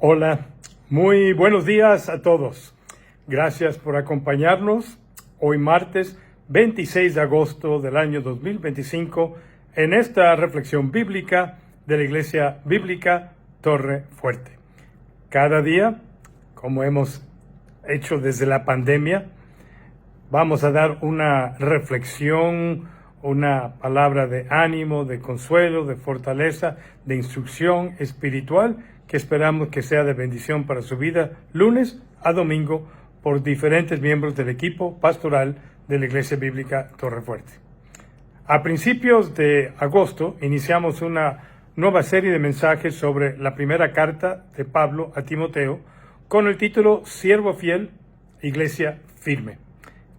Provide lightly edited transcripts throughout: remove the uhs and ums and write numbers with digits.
Hola, muy buenos días a todos. Gracias por acompañarnos hoy martes 26 de agosto del año 2025 en esta reflexión bíblica de la Iglesia Bíblica Torre Fuerte. Cada día, como hemos hecho desde la pandemia, vamos a dar una reflexión, una palabra de ánimo, de consuelo, de fortaleza, de instrucción espiritual que esperamos que sea de bendición para su vida lunes a domingo por diferentes miembros del equipo pastoral de la Iglesia Bíblica Torre Fuerte. A principios de agosto iniciamos una nueva serie de mensajes sobre la primera carta de Pablo a Timoteo con el título Siervo fiel, Iglesia firme.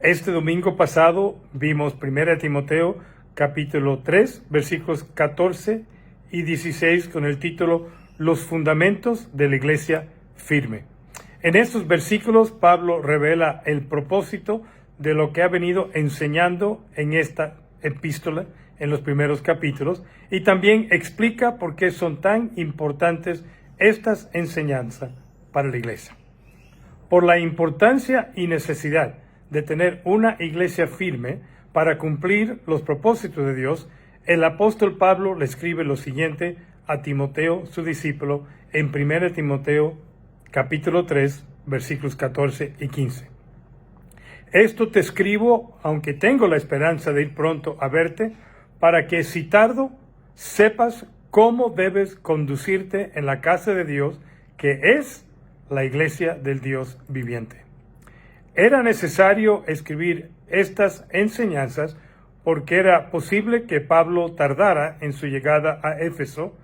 Este domingo pasado vimos 1 Timoteo capítulo 3, versículos 14 y 16 con el título Los fundamentos de la iglesia firme. En estos versículos Pablo revela el propósito de lo que ha venido enseñando en esta epístola en los primeros capítulos y también explica por qué son tan importantes estas enseñanzas para la iglesia. Por la importancia y necesidad de tener una iglesia firme para cumplir los propósitos de Dios, el apóstol Pablo le escribe lo siguiente a Timoteo, su discípulo, en 1 Timoteo capítulo 3, versículos 14 y 15. Esto te escribo, aunque tengo la esperanza de ir pronto a verte, para que si tardo, sepas cómo debes conducirte en la casa de Dios, que es la iglesia del Dios viviente. Era necesario escribir estas enseñanzas porque era posible que Pablo tardara en su llegada a Éfeso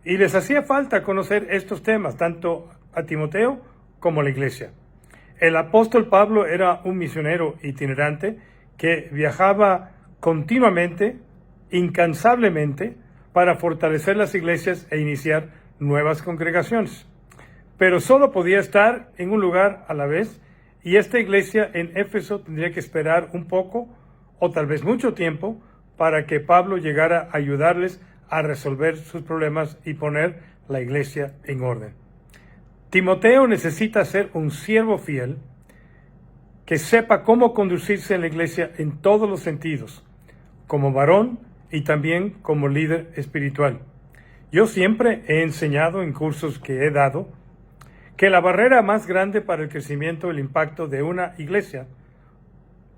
y les hacía falta conocer estos temas, tanto a Timoteo como a la iglesia. El apóstol Pablo era un misionero itinerante que viajaba continuamente, incansablemente, para fortalecer las iglesias e iniciar nuevas congregaciones. Pero solo podía estar en un lugar a la vez y esta iglesia en Éfeso tendría que esperar un poco o tal vez mucho tiempo para que Pablo llegara a ayudarles a resolver sus problemas y poner la iglesia en orden. Timoteo necesita ser un siervo fiel que sepa cómo conducirse en la iglesia en todos los sentidos, como varón y también como líder espiritual. Yo siempre he enseñado en cursos que he dado que la barrera más grande para el crecimiento y el impacto de una iglesia,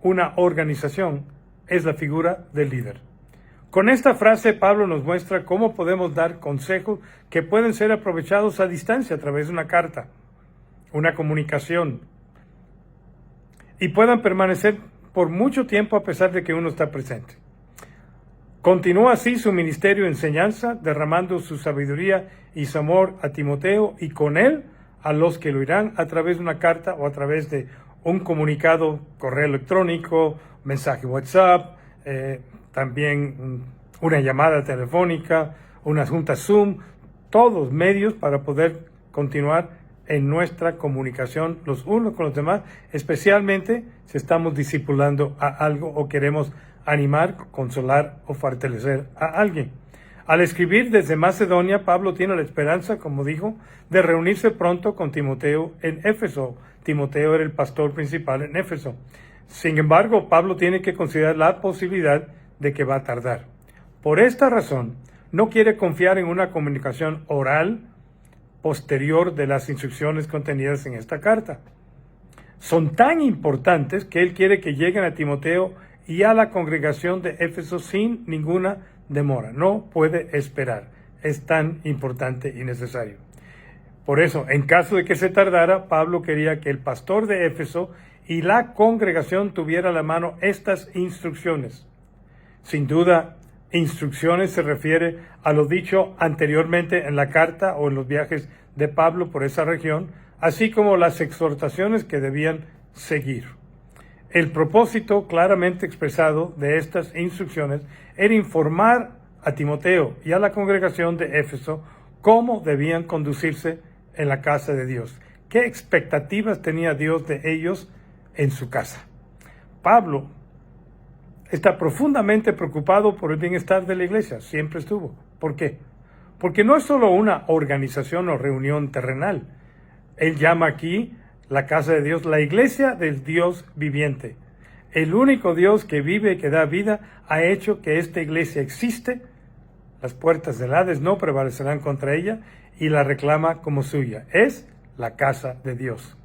una organización, es la figura del líder. Con esta frase, Pablo nos muestra cómo podemos dar consejos que pueden ser aprovechados a distancia a través de una carta, una comunicación, y puedan permanecer por mucho tiempo a pesar de que uno está presente. Continúa así su ministerio de enseñanza, derramando su sabiduría y su amor a Timoteo y con él a los que lo oirán a través de una carta o a través de un comunicado, correo electrónico, mensaje WhatsApp, también una llamada telefónica, una junta Zoom, todos medios para poder continuar en nuestra comunicación los unos con los demás, especialmente si estamos discipulando a algo o queremos animar, consolar o fortalecer a alguien. Al escribir desde Macedonia, Pablo tiene la esperanza, como dijo, de reunirse pronto con Timoteo en Éfeso. Timoteo era el pastor principal en Éfeso. Sin embargo, Pablo tiene que considerar la posibilidad de que va a tardar. Por esta razón, no quiere confiar en una comunicación oral posterior de las instrucciones contenidas en esta carta. Son tan importantes que él quiere que lleguen a Timoteo y a la congregación de Éfeso sin ninguna demora. No puede esperar. Es tan importante y necesario. Por eso, en caso de que se tardara, Pablo quería que el pastor de Éfeso y la congregación tuviera a la mano estas instrucciones. Sin duda, instrucciones se refiere a lo dicho anteriormente en la carta o en los viajes de Pablo por esa región, así como las exhortaciones que debían seguir. El propósito claramente expresado de estas instrucciones era informar a Timoteo y a la congregación de Éfeso cómo debían conducirse en la casa de Dios, qué expectativas tenía Dios de ellos en su casa. Pablo está profundamente preocupado por el bienestar de la iglesia, siempre estuvo. ¿Por qué? Porque no es solo una organización o reunión terrenal, Él llama aquí la casa de Dios, la iglesia del Dios viviente. El único Dios que vive y que da vida ha hecho que esta iglesia existe. Las puertas del Hades no prevalecerán contra ella y la reclama como suya. Es la casa de Dios.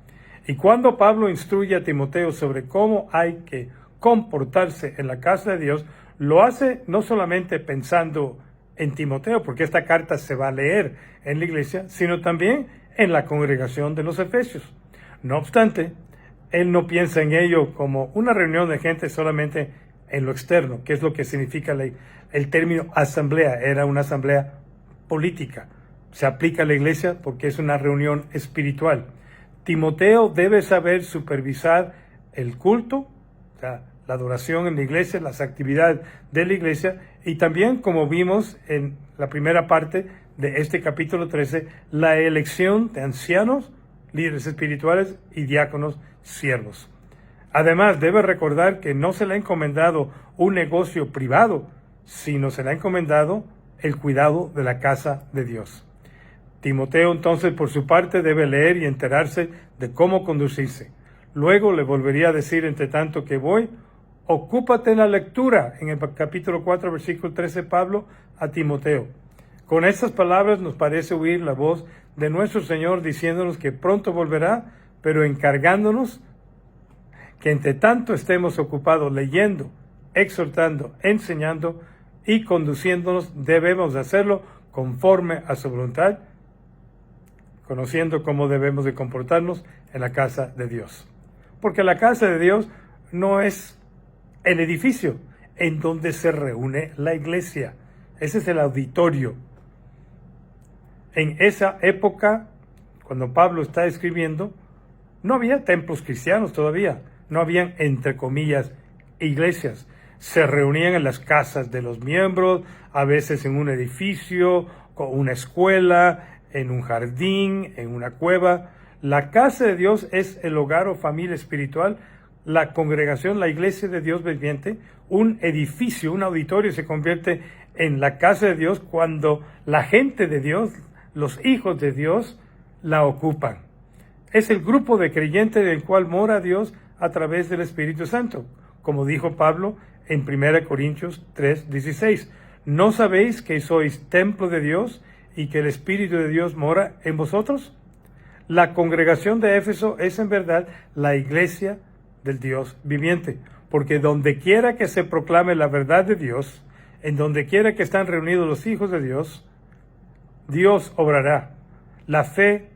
Y cuando Pablo instruye a Timoteo sobre cómo hay que comportarse en la casa de Dios, lo hace no solamente pensando en Timoteo, porque esta carta se va a leer en la iglesia, sino también en la congregación de los Efesios. No obstante, él no piensa en ello como una reunión de gente solamente en lo externo, que es lo que significa el término asamblea. Era una asamblea política. Se aplica a la iglesia porque es una reunión espiritual. Timoteo debe saber supervisar el culto, o sea, la adoración en la iglesia, las actividades de la iglesia, y también, como vimos en la primera parte de este capítulo 13, la elección de ancianos, líderes espirituales y diáconos siervos. Además, debe recordar que no se le ha encomendado un negocio privado, sino se le ha encomendado el cuidado de la casa de Dios. Timoteo, entonces, por su parte, debe leer y enterarse de cómo conducirse. Luego le volvería a decir, entre tanto que voy, ocúpate en la lectura. En el capítulo 4, versículo 13, Pablo a Timoteo. Con estas palabras nos parece oír la voz de nuestro Señor diciéndonos que pronto volverá, pero encargándonos que entre tanto estemos ocupados leyendo, exhortando, enseñando y conduciéndonos, debemos hacerlo conforme a su voluntad, conociendo cómo debemos de comportarnos en la casa de Dios. Porque la casa de Dios no es el edificio en donde se reúne la iglesia. Ese es el auditorio. En esa época, cuando Pablo está escribiendo, no había templos cristianos todavía. No habían, entre comillas, iglesias. Se reunían en las casas de los miembros, a veces en un edificio, con una escuela, en un jardín, en una cueva. La casa de Dios es el hogar o familia espiritual. La congregación, la iglesia de Dios viviente, un edificio, un auditorio se convierte en la casa de Dios cuando la gente de Dios, los hijos de Dios, la ocupan. Es el grupo de creyentes del cual mora Dios a través del Espíritu Santo, como dijo Pablo en 1 Corintios 3:16. ¿No sabéis que sois templo de Dios y que el Espíritu de Dios mora en vosotros? La congregación de Éfeso es en verdad la iglesia del Dios viviente, porque donde quiera que se proclame la verdad de Dios, en donde quiera que están reunidos los hijos de Dios, Dios obrará, la fe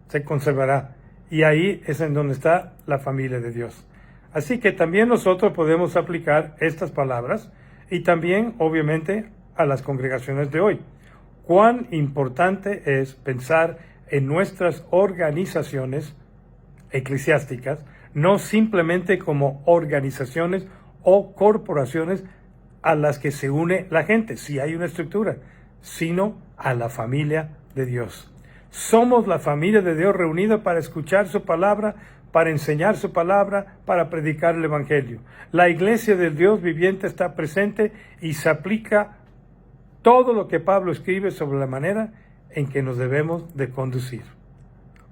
se conservará, y ahí es en donde está la familia de Dios. Así que también nosotros podemos aplicar estas palabras y también, obviamente, a las congregaciones de hoy. Cuán importante es pensar en nuestras organizaciones eclesiásticas, no simplemente como organizaciones o corporaciones a las que se une la gente, si hay una estructura, sino a la familia de Dios. Somos la familia de Dios reunida para escuchar su palabra, para enseñar su palabra, para predicar el Evangelio. La iglesia del Dios viviente está presente y se aplica todo lo que Pablo escribe sobre la manera en que nos debemos de conducir.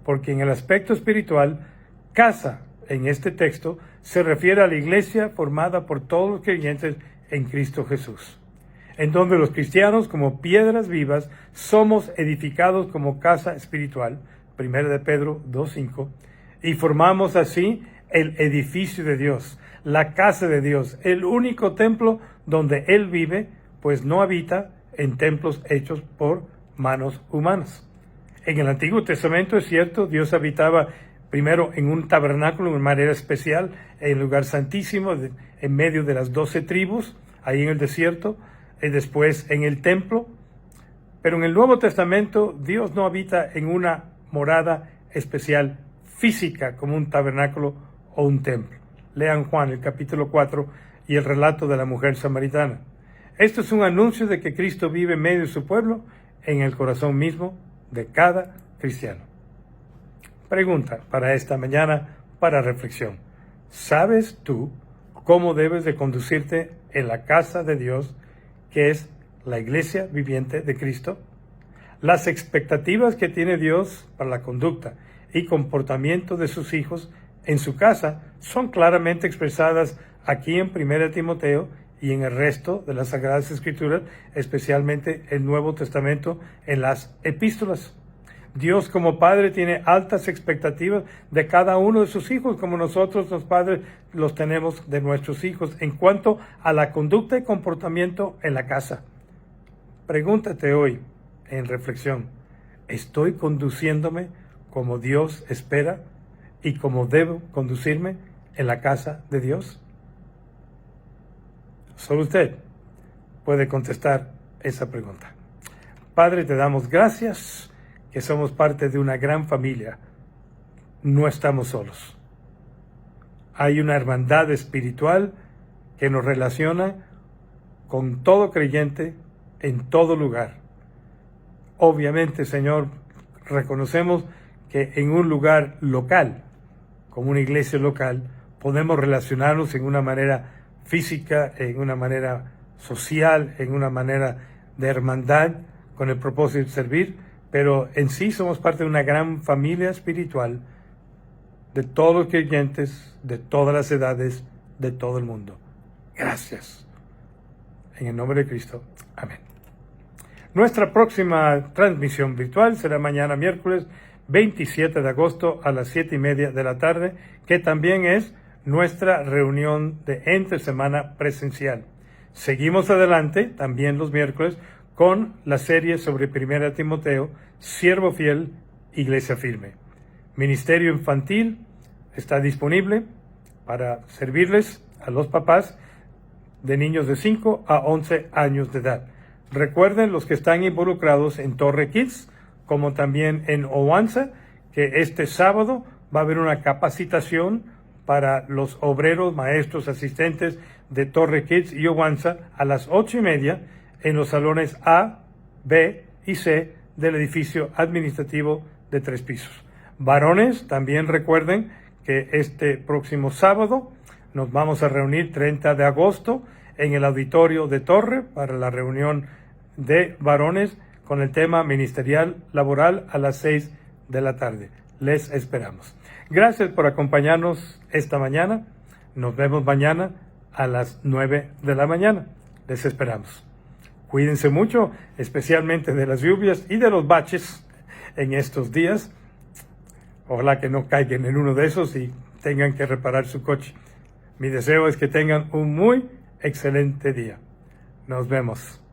Porque en el aspecto espiritual, casa en este texto se refiere a la iglesia formada por todos los creyentes en Cristo Jesús, en donde los cristianos, como piedras vivas, somos edificados como casa espiritual, 1 de Pedro 2:5, y formamos así el edificio de Dios, la casa de Dios, el único templo donde Él vive, pues no habita en templos hechos por manos humanas. En el Antiguo Testamento, es cierto, Dios habitaba primero en un tabernáculo de manera especial, en el lugar santísimo, en medio de las 12 tribus, ahí en el desierto, y después en el templo. Pero en el Nuevo Testamento, Dios no habita en una morada especial física como un tabernáculo o un templo. Lean Juan, el capítulo 4 y el relato de la mujer samaritana. Esto es un anuncio de que Cristo vive en medio de su pueblo, en el corazón mismo de cada cristiano. Pregunta para esta mañana, para reflexión. ¿Sabes tú cómo debes de conducirte en la casa de Dios, que es la iglesia viviente de Cristo? Las expectativas que tiene Dios para la conducta y comportamiento de sus hijos en su casa son claramente expresadas aquí en 1 Timoteo y en el resto de las Sagradas Escrituras, especialmente el Nuevo Testamento en las epístolas. Dios como Padre tiene altas expectativas de cada uno de sus hijos, como nosotros los padres los tenemos de nuestros hijos, en cuanto a la conducta y comportamiento en la casa. Pregúntate hoy, en reflexión, ¿estoy conduciéndome como Dios espera y como debo conducirme en la casa de Dios? Solo usted puede contestar esa pregunta. Padre, te damos gracias que somos parte de una gran familia. No estamos solos. Hay una hermandad espiritual que nos relaciona con todo creyente en todo lugar. Obviamente, Señor, reconocemos que en un lugar local, como una iglesia local, podemos relacionarnos en una manera física, en una manera social, en una manera de hermandad, con el propósito de servir, pero en sí somos parte de una gran familia espiritual de todos los creyentes, de todas las edades, de todo el mundo. Gracias. En el nombre de Cristo. Amén. Nuestra próxima transmisión virtual será mañana miércoles 27 de agosto a las 7:30 de la tarde, que también es nuestra reunión de entre semana presencial. Seguimos adelante, también los miércoles, con la serie sobre 1 Timoteo, Siervo Fiel, Iglesia Firme. Ministerio Infantil está disponible para servirles a los papás de niños de 5 a 11 años de edad. Recuerden los que están involucrados en Torre Kids, como también en Owanza, que este sábado va a haber una capacitación para los obreros, maestros, asistentes de Torre Kids y Owanza a las 8:30 en los salones A, B y C del edificio administrativo de 3 pisos. Varones, también recuerden que este próximo sábado nos vamos a reunir 30 de agosto en el auditorio de Torre para la reunión de varones con el tema ministerial laboral a las 6 de la tarde. Les esperamos. Gracias por acompañarnos esta mañana. Nos vemos mañana a las 9 de la mañana. Les esperamos. Cuídense mucho, especialmente de las lluvias y de los baches en estos días. Ojalá que no caigan en uno de esos y tengan que reparar su coche. Mi deseo es que tengan un muy excelente día. Nos vemos.